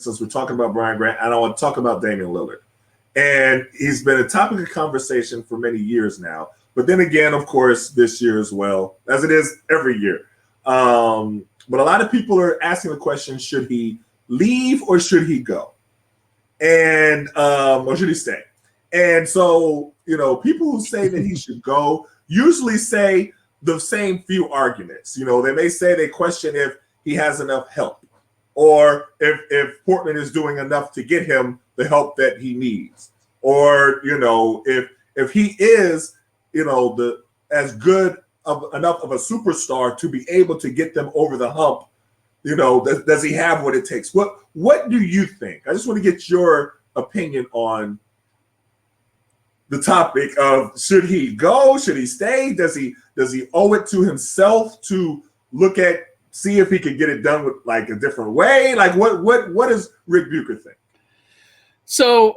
since we're talking about Brian Grant, and I want to talk about Damian Lillard. And he's been a topic of conversation for many years now. But then again, of course, this year as well, as it is every year. But a lot of people are asking the question, should he leave or should he go? And or should he stay? And so, people who say that he should go usually say the same few arguments. They may say they question if he has enough help or if Portland is doing enough to get him the help that he needs. Or, if he is, as good enough of a superstar to be able to get them over the hump, does he have what it takes? What do you think? I just want to get your opinion on the topic of should he go? Should he stay? Does he owe it to himself to see if he can get it done with like a different way? Like what does Rick Bucher think? So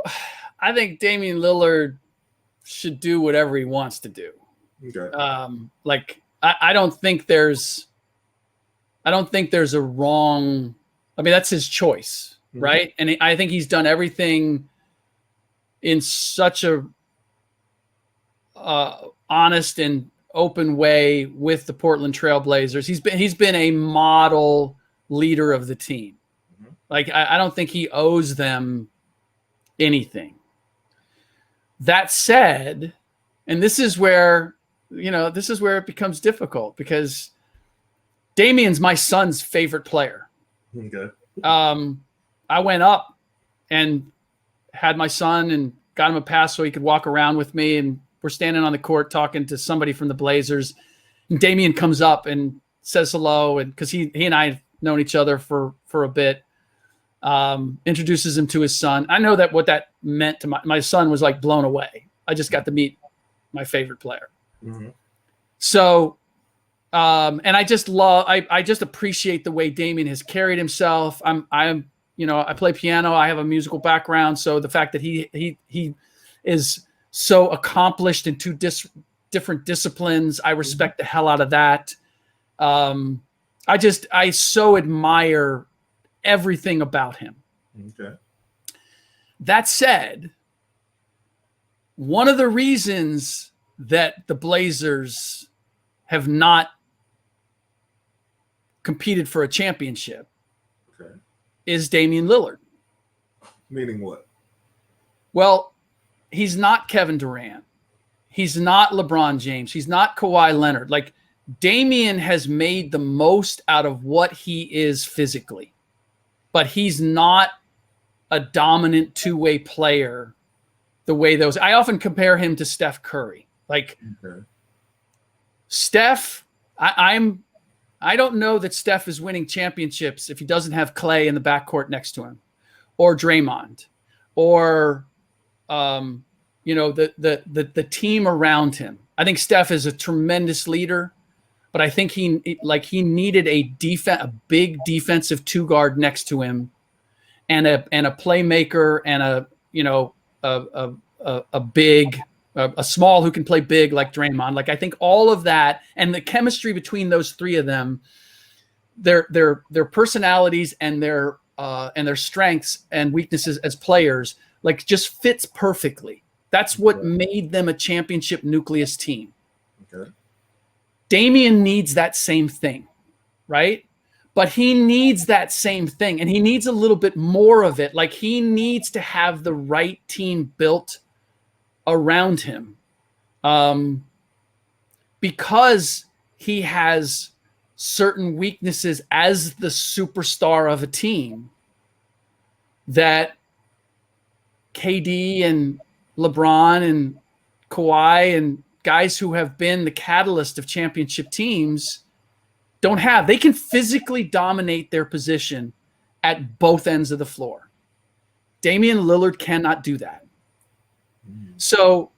I think Damian Lillard should do whatever he wants to do. Okay. I don't think there's a wrong. I mean, that's his choice, right? And I think he's done everything in such a honest and open way with the Portland Trail Blazers. He's been a model leader of the team. I don't think he owes them anything. That said, and this is where it becomes difficult because Damian's my son's favorite player. Okay. I went up and had my son and got him a pass so he could walk around with me, and we're standing on the court talking to somebody from the Blazers, and Damian comes up and says hello, and because he and I have known each other for a bit, introduces him to his son. I know that what that meant to my son was like blown away. I just got to meet my favorite player. Mm-hmm. So, and I just appreciate the way Damian has carried himself. I play piano. I have a musical background. So the fact that he is so accomplished in two different disciplines, I respect the hell out of that. I so admire everything about him. Okay. That said, one of the reasons that the Blazers have not competed for a championship is Damian Lillard. Meaning what? Well, he's not Kevin Durant. He's not LeBron James. He's not Kawhi Leonard. Like, Damian has made the most out of what he is physically, but he's not a dominant two-way player the way those. I often compare him to Steph Curry. Steph, I don't know that Steph is winning championships if he doesn't have Clay in the backcourt next to him, or Draymond, or the team around him. I think Steph is a tremendous leader, but I think he needed a big defensive two guard next to him, and a playmaker, and a small who can play big like Draymond. Like, I think all of that and the chemistry between those three of them, their personalities and their strengths and weaknesses as players, like, just fits perfectly. That's what made them a championship nucleus team. Okay. Damian needs that same thing, right? But he needs that same thing, and he needs a little bit more of it. Like, he needs to have the right team built around him, because he has certain weaknesses as the superstar of a team that KD and LeBron and Kawhi and guys who have been the catalyst of championship teams don't have. They can physically dominate their position at both ends of the floor. Damian Lillard cannot do that. So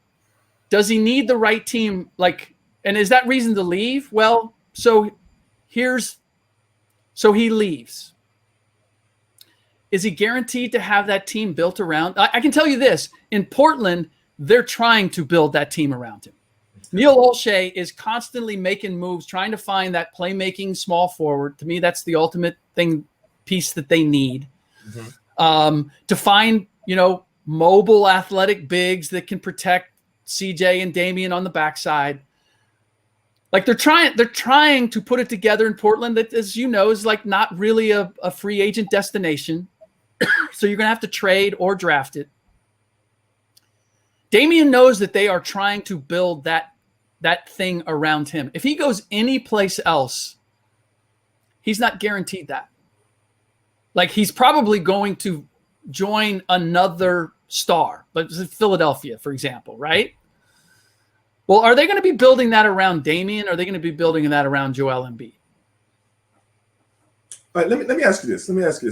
does he need the right team? And is that reason to leave? Well, so he leaves. Is he guaranteed to have that team built around? I can tell you this, in Portland, they're trying to build that team around him. Neil Olshey is constantly making moves, trying to find that playmaking small forward. To me, that's the ultimate piece that they need. to find, mobile athletic bigs that can protect CJ and Damian on the backside. Like they're trying to put it together in Portland that, as you know, is like not really a free agent destination. So you're going to have to trade or draft it. Damian knows that they are trying to build that thing around him. If he goes any place else, he's not guaranteed that. Like he's probably going to join another star, like Philadelphia, for example, right? Well, are they going to be building that around Damian? Or are they going to be building that around Joel Embiid? All right, let me ask you this.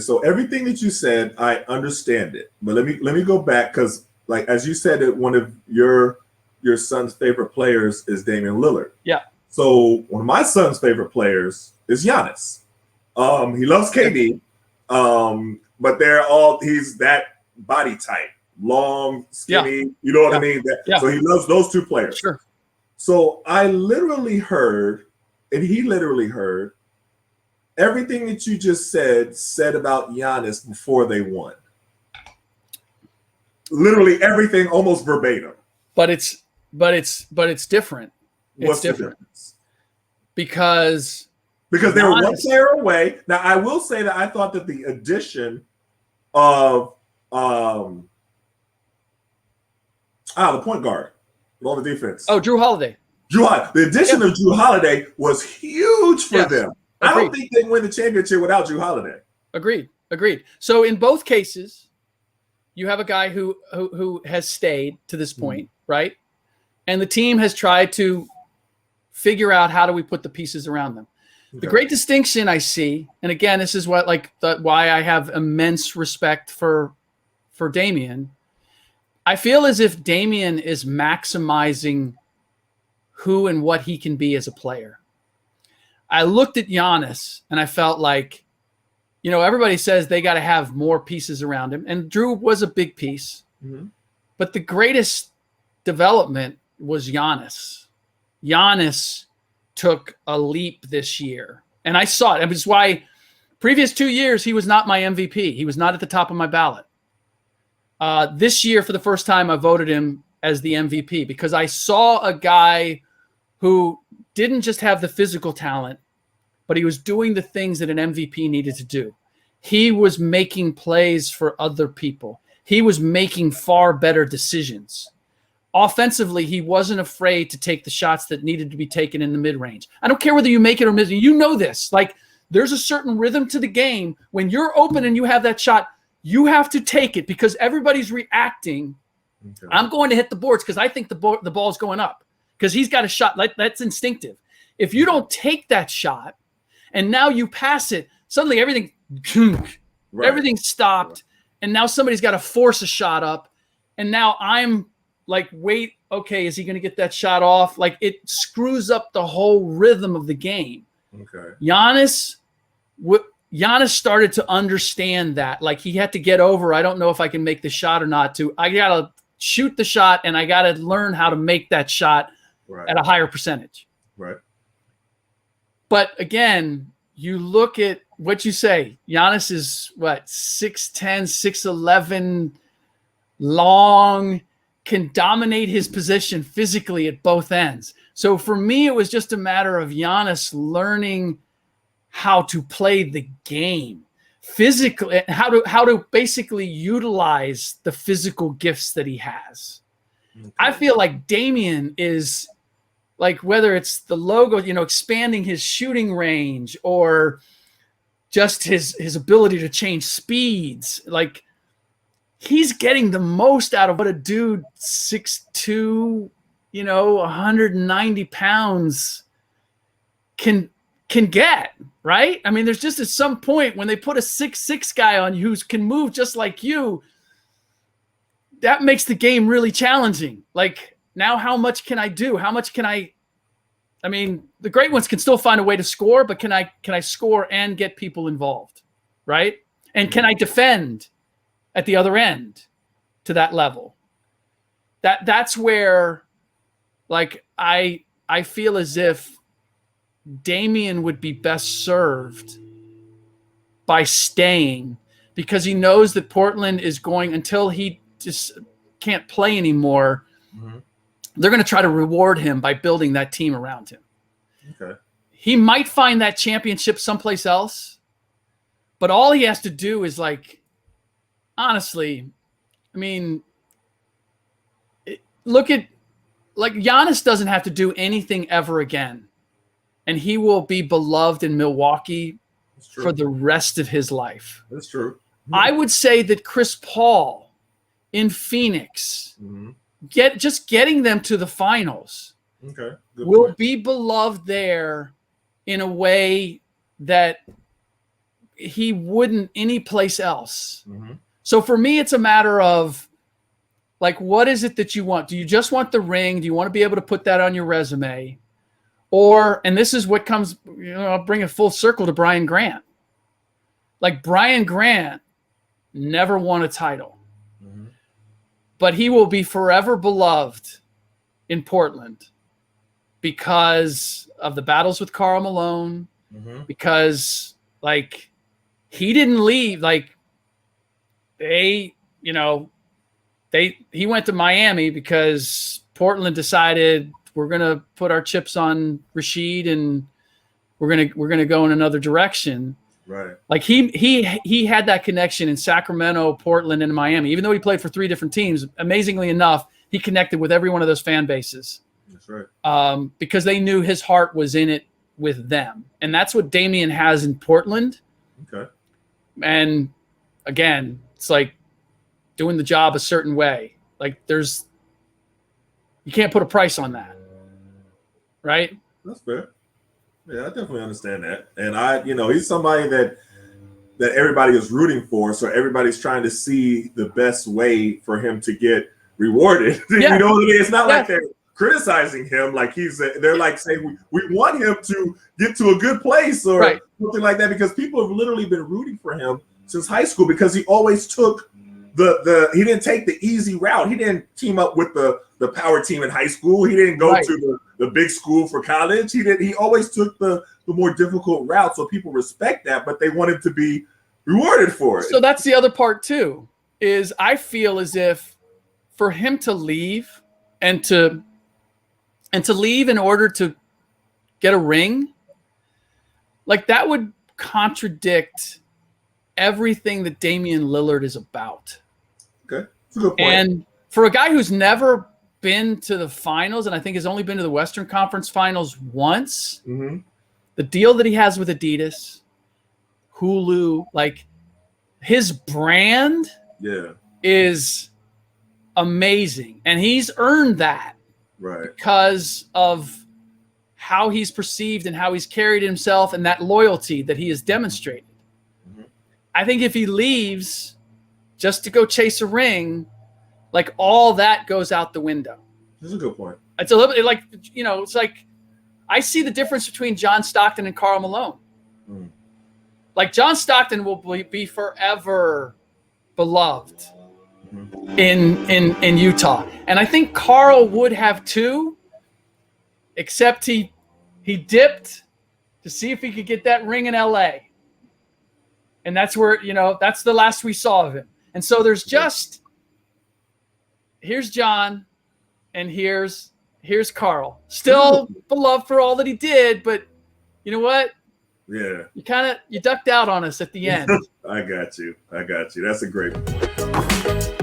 So everything that you said, I understand it, but let me go back because, like as you said, that one of your son's favorite players is Damian Lillard. Yeah. So one of my son's favorite players is Giannis. He loves KD, but he's that body type, long, skinny. You know what I mean? So he loves those two players. Sure. So I literally heard, and he literally heard, everything that you just said about Giannis before they won. Literally everything, almost verbatim. But it's different. What's the difference? Because they were one player away. Now I will say that I thought that the addition of the point guard on the defense. Oh, Drew Holiday. The addition of Drew Holiday was huge for them. Agreed. I don't think they win the championship without Drew Holiday. Agreed. So in both cases, you have a guy who has stayed to this point, right? And the team has tried to figure out how do we put the pieces around them. Okay. The great distinction I see, and again, this is what why I have immense respect for Damian. I feel as if Damian is maximizing who and what he can be as a player. I looked at Giannis and I felt like, everybody says they got to have more pieces around him. And Drew was a big piece. Mm-hmm. But the greatest development was Giannis. Giannis took a leap this year. And I saw it. It was why previous 2 years, he was not my MVP. He was not at the top of my ballot. This year, for the first time, I voted him as the MVP because I saw a guy who didn't just have the physical talent, but he was doing the things that an MVP needed to do. He was making plays for other people. He was making far better decisions. Offensively, he wasn't afraid to take the shots that needed to be taken in the mid-range. I don't care whether you make it or miss it. You know this. Like, there's a certain rhythm to the game. When you're open and you have that shot, you have to take it because everybody's reacting. Okay. I'm going to hit the boards because I think the ball's going up because he's got a shot. That's instinctive. If you don't take that shot and now you pass it, suddenly everything stopped. And now somebody's got to force a shot up. And now I'm like, wait, okay, is he going to get that shot off? Like it screws up the whole rhythm of the game. Okay. Giannis started to understand that. Like he had to get over, I don't know if I can make the shot or not, I got to shoot the shot and I got to learn how to make that shot at a higher percentage. Right. But again, you look at what you say. Giannis is 6'10", 6'11", long, can dominate his position physically at both ends. So for me, it was just a matter of Giannis learning how to play the game physically, how to basically utilize the physical gifts that he has. Okay. I feel like Damian is like, whether it's the logo, expanding his shooting range or just his ability to change speeds, like he's getting the most out of what a dude 6'2", 190 pounds can get, right? I mean, there's just at some point when they put a 6'6" guy on you who can move just like you, that makes the game really challenging. Like, now how much can I do? How much can I mean, the great ones can still find a way to score, but can I score and get people involved, right? And can I defend at the other end to that level? That's where, like, I feel as if Damian would be best served by staying, because he knows that Portland is going, until he just can't play anymore, they're going to try to reward him by building that team around him. Okay. He might find that championship someplace else, but all he has to do is, like, honestly, I mean, look at, like, Giannis doesn't have to do anything ever again, and he will be beloved in Milwaukee for the rest of his life. That's true. I would say that Chris Paul in Phoenix, getting them to the finals, will be beloved there in a way that he wouldn't anyplace else. So for me, it's a matter of, like, what is it that you want? Do you just want the ring? Do you want to be able to put that on your resume? Or, and this is what comes, I'll bring it full circle to Brian Grant. Like, Brian Grant never won a title, but he will be forever beloved in Portland because of the battles with Karl Malone, because, like, he didn't leave. Like, he went to Miami because Portland decided we're going to put our chips on Rasheed and we're going to go in another direction. Right. Like, he had that connection in Sacramento, Portland, and Miami. Even though he played for 3 different teams, amazingly enough, he connected with every one of those fan bases. That's right. Because they knew his heart was in it with them. And that's what Damian has in Portland. Okay. And again, it's like doing the job a certain way. Like, you can't put a price on that. Right? That's fair. Yeah, I definitely understand that. And he's somebody that everybody is rooting for. So everybody's trying to see the best way for him to get rewarded. Yeah. You know what I mean? It's not like they're criticizing him. Like, they're like saying, we want him to get to a good place or something like that, because people have literally been rooting for him since high school, because he always took he didn't take the easy route. He didn't team up with the power team in high school. He didn't go to the big school for college. He always took the more difficult route. So people respect that, but they want him to be rewarded for it. So that's the other part too, is I feel as if for him to leave and to leave in order to get a ring, like, that would contradict everything that Damian Lillard is about. Okay. That's a good point. And for a guy who's never been to the finals, and I think has only been to the Western Conference Finals once, the deal that he has with Adidas, Hulu, like, his brand is amazing. And he's earned that because of how he's perceived and how he's carried himself and that loyalty that he has demonstrated. I think if he leaves just to go chase a ring, like, all that goes out the window. That's a good point. It's a little bit like, it's like, I see the difference between John Stockton and Karl Malone. Like, John Stockton will be forever beloved in Utah. And I think Karl would have too, except he dipped to see if he could get that ring in LA. And that's where, that's the last we saw of him. And so there's here's John and here's Karl. Still beloved for all that he did, but you know what? Yeah. You ducked out on us at the end. I got you. That's a great point.